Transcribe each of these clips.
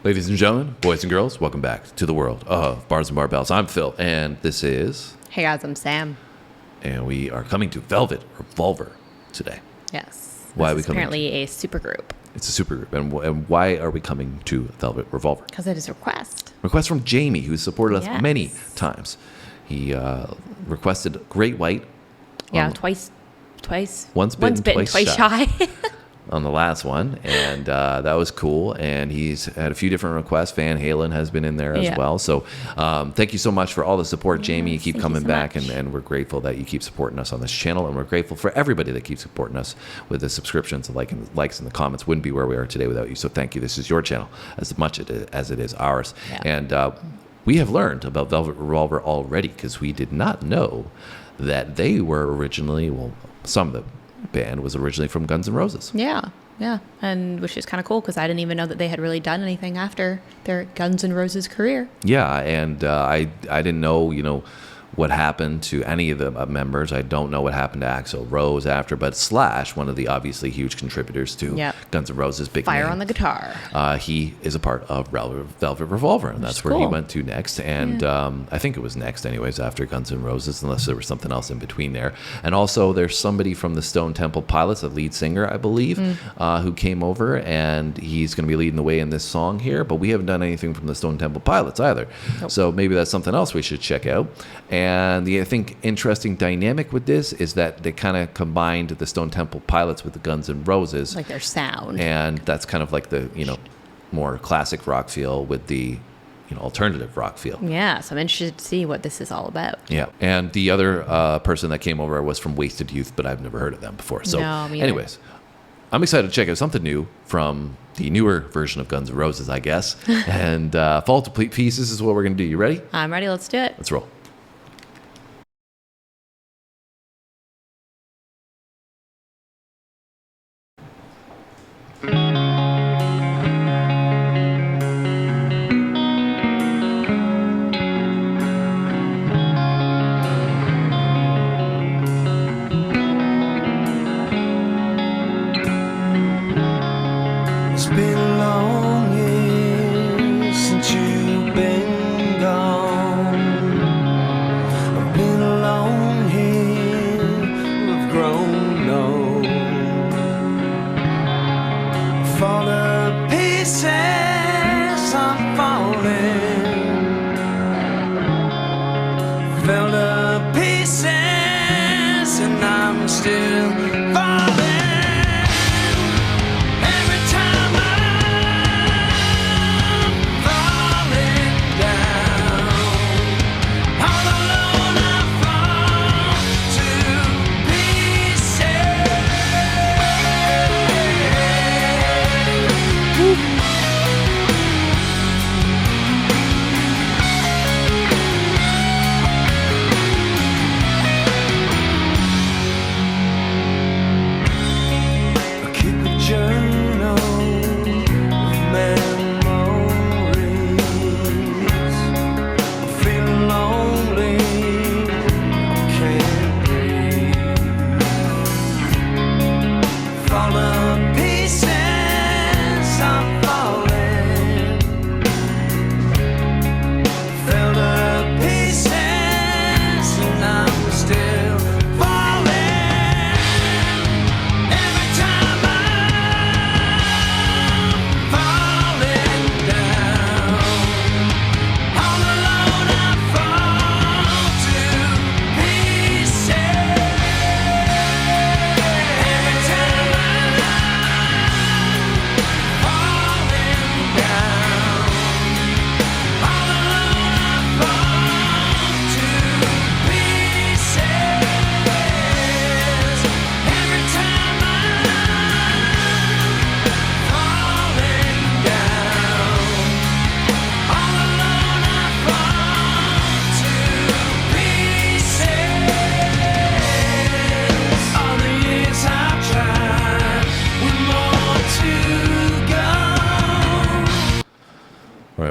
Ladies and gentlemen, boys and girls, welcome back to the world of Bars and Barbells. I'm Phil, and this is... Hey guys, I'm Sam. And we are coming to Velvet Revolver today. Yes. Why are we This is coming apparently a supergroup. It's a supergroup. And why are we coming to Velvet Revolver? Because it is a request. Request from Jamie, who's supported us Yes. many times. He requested Great White. Yeah, twice. Once bitten, twice shy. On the last one, and that was cool. And he's had a few different requests. Van Halen has been in there as well. So thank you so much for all the support, Jamie. You keep coming back, and we're grateful that you keep supporting us on this channel, and we're grateful for everybody that keeps supporting us with the subscriptions, the likes, and the comments. Wouldn't be where we are today without you. So thank you. This is your channel as much as it is ours. Yeah. And we have learned about Velvet Revolver already because we did not know that they were originally, well, some of the band was originally from Guns N' Roses. Yeah, and which is kind of cool because I didn't even know that they had really done anything after their Guns N' Roses career. Yeah, and I didn't know, what happened to any of the members. I don't know what happened to Axl Rose after, but Slash, one of the obviously huge contributors to Guns N' Roses, big Fire name, on the guitar. He is a part of Velvet Revolver, and that's where he went to next. And I think it was next anyways after Guns N' Roses, unless there was something else in between there. And also there's somebody from the Stone Temple Pilots, a lead singer, I believe, who came over, and he's going to be leading the way in this song here, but we haven't done anything from the Stone Temple Pilots either. Nope. So maybe that's something else we should check out. And the, I think, interesting dynamic with this is that they kind of combined the Stone Temple Pilots with the Guns N' Roses. Like their sound. And that's kind of like the, more classic rock feel with the, alternative rock feel. Yeah, so I'm interested to see what this is all about. Yeah. And the other person that came over was from Wasted Youth, but I've never heard of them before. So anyways, I'm excited to check out something new from the newer version of Guns N' Roses, I guess. And Fall to Pieces is what we're going to do. You ready? I'm ready. Let's do it. Let's roll.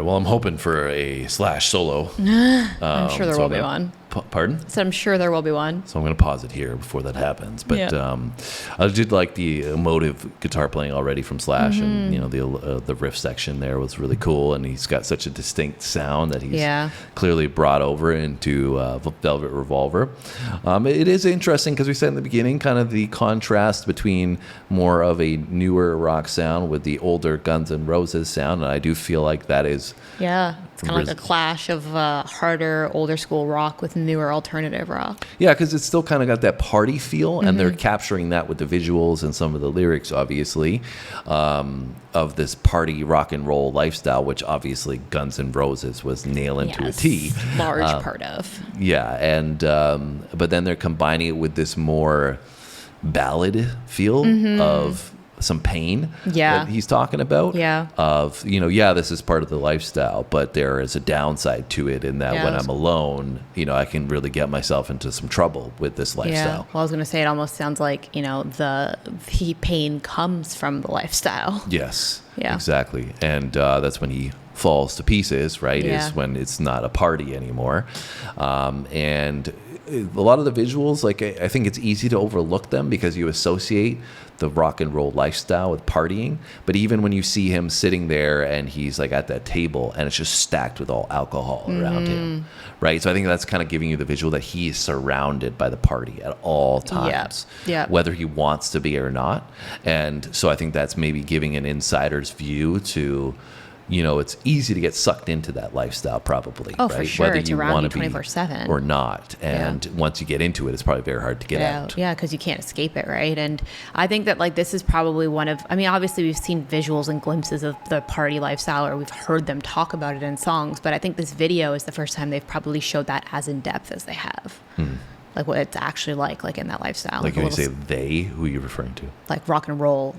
Well, I'm hoping for a Slash solo. I'm sure there will be one. Pardon? So I'm sure there will be one. So I'm going to pause it here before that happens. But Yeah. I did like the emotive guitar playing already from Slash, and the riff section there was really cool. And he's got such a distinct sound that he's clearly brought over into Velvet Revolver. It is interesting because we said in the beginning, kind of the contrast between more of a newer rock sound with the older Guns N' Roses sound, and I do feel like that is. Yeah, it's kind of like a clash of harder, older school rock with newer alternative rock. Yeah, because it's still kind of got that party feel, and they're capturing that with the visuals and some of the lyrics, obviously, of this party rock and roll lifestyle, which obviously Guns N' Roses was nailing to a T. Large part of. Yeah, and but then they're combining it with this more ballad feel of some pain that he's talking about. Yeah. Of, this is part of the lifestyle, but there is a downside to it in that when I'm alone, I can really get myself into some trouble with this lifestyle. Yeah. Well, I was going to say, it almost sounds like, the pain comes from the lifestyle. Yes. Yeah. Exactly. And that's when he falls to pieces, right? Yeah. Is when it's not a party anymore. And a lot of the visuals, like I think it's easy to overlook them because you associate the rock and roll lifestyle with partying. But even when you see him sitting there and he's like at that table and it's just stacked with all alcohol around him, right? So I think that's kind of giving you the visual that he is surrounded by the party at all times, whether he wants to be or not. And so I think that's maybe giving an insider's view to, it's easy to get sucked into that lifestyle probably. Oh, right? for sure. Whether it's you around want you to be 24/7. or not. And once you get into it, it's probably very hard to get out. Yeah, because you can't escape it, right? And I think that this is probably obviously we've seen visuals and glimpses of the party lifestyle, or we've heard them talk about it in songs, but I think this video is the first time they've probably showed that as in depth as they have. Like what it's actually like in that lifestyle. Like when you say they, who are you referring to? Like rock and roll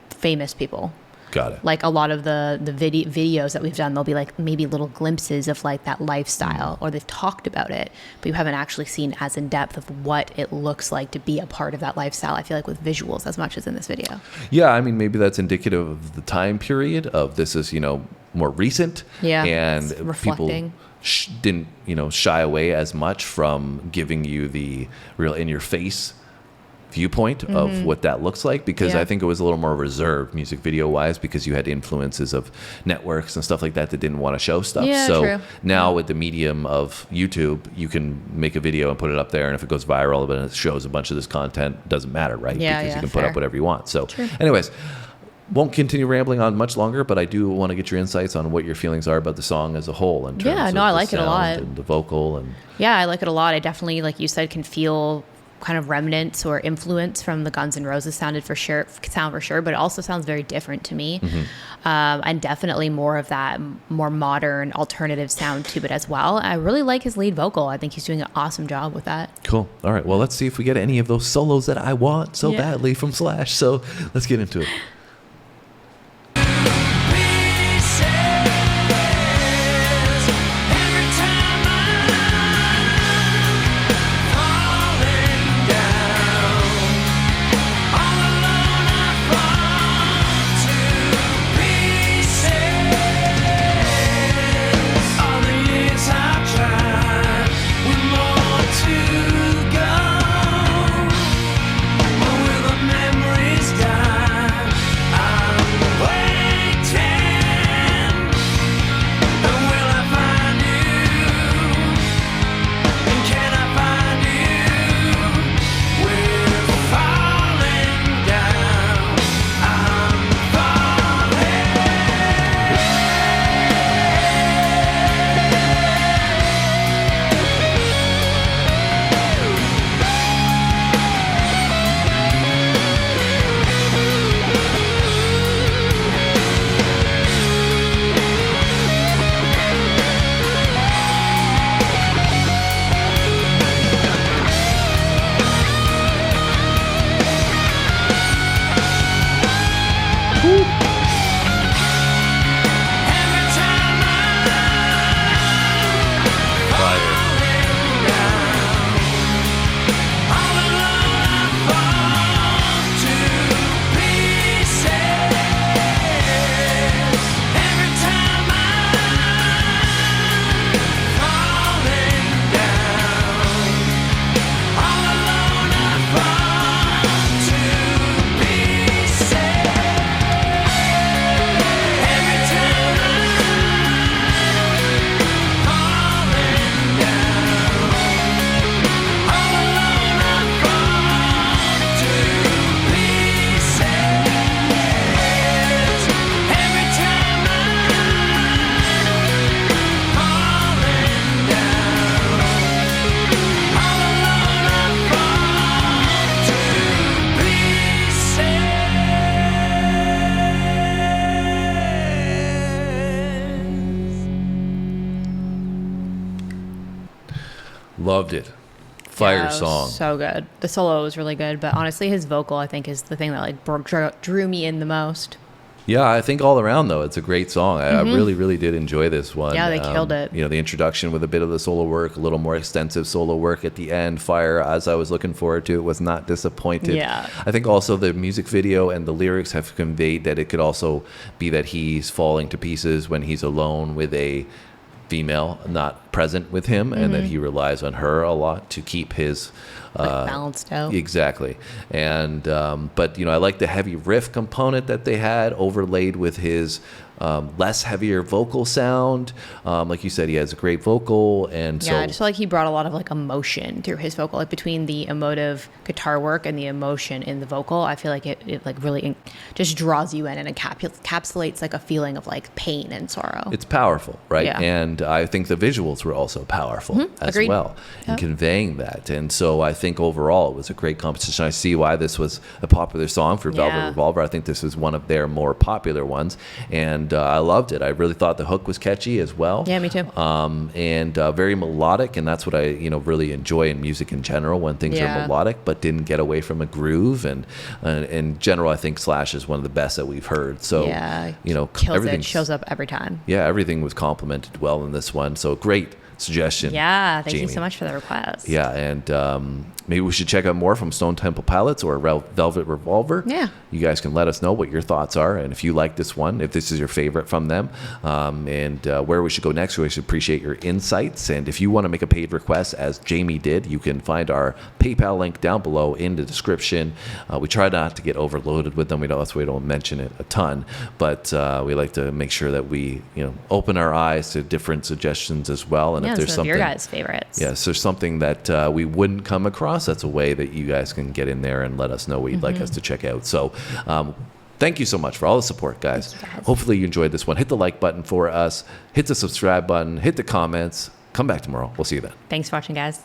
famous people. Got it. Like a lot of the videos that we've done, they'll be like maybe little glimpses of like that lifestyle, or they've talked about it, but you haven't actually seen as in depth of what it looks like to be a part of that lifestyle. I feel like with visuals as much as in this video. Yeah, I mean, maybe that's indicative of the time period of this is, more recent. Yeah, and reflecting. People didn't, shy away as much from giving you the real in-your-face viewpoint of what that looks like, because I think it was a little more reserved music video wise, because you had influences of networks and stuff like that didn't want to show stuff. So now with the medium of YouTube, you can make a video and put it up there, and if it goes viral and it shows a bunch of this content, it doesn't matter, right? Because you can put up whatever you want. So anyways, won't continue rambling on much longer, but I do want to get your insights on what your feelings are about the song as a whole in terms of I the like it a lot. and the vocal. And I like it a lot. I definitely, like you said, can feel kind of remnants or influence from the Guns N' Roses sound for sure, but it also sounds very different to me. And definitely more of that more modern alternative sound to it as well. I really like his lead vocal. I think he's doing an awesome job with that. Cool. All right. Well, let's see if we get any of those solos that I want so badly from Slash. So let's get into it. Loved it. Fire Yeah, it was song. so good. The solo was really good, but honestly, his vocal I think is the thing that like drew me in the most. Yeah, I think all around though, it's a great song. I really, really did enjoy this one. Yeah, they killed it. You know, the introduction with a bit of the solo work, a little more extensive solo work at the end. Fire, as I was looking forward to, it was not disappointed. Yeah. I think also the music video and the lyrics have conveyed that it could also be that he's falling to pieces when he's alone with a female not present with him, and that he relies on her a lot to keep his Balanced out. Exactly. And but I like the heavy riff component that they had overlaid with his less heavier vocal sound. Like you said, he has a great vocal, and Yeah, I just feel like he brought a lot of like emotion through his vocal, like between the emotive guitar work and the emotion in the vocal. I feel like it like really just draws you in and encapsulates like a feeling of like pain and sorrow. it's powerful, right? Yeah. And I think the visuals were also powerful as Agreed. well in Yep. conveying that. And so I think overall it was a great competition. I see why this was a popular song for Velvet Yeah. Revolver. I think this is one of their more popular ones, and I loved it. I really thought the hook was catchy as well. Yeah, me too. And very melodic, and that's what I really enjoy in music in general, when things Yeah. are melodic but didn't get away from a groove. And in general, I think Slash is one of the best that we've heard. So Yeah, everything kills it, shows up every time. yeah, everything was complimented well in this one. So great suggestion. Yeah, thank you Jamie. so much for the request. Yeah, and maybe we should check out more from Stone Temple Pilots or Velvet Revolver. Yeah. You guys can let us know what your thoughts are, and if you like this one, if this is your favorite from them, and where we should go next. We should appreciate your insights. And if you want to make a paid request, as Jamie did, you can find our PayPal link down below in the description. We try not to get overloaded with them. That's why we don't mention it a ton, but we like to make sure that we open our eyes to different suggestions as well. And Yeah, if there's some of something, your guys' favorites. yes, there's something that we wouldn't come across, that's a way that you guys can get in there and let us know what you'd like us to check out. So thank you so much for all the support, guys. Thank you, guys. Hopefully you enjoyed this one. Hit the like button for us, hit the subscribe button, hit the comments. Come back tomorrow. We'll see you then. Thanks for watching, guys.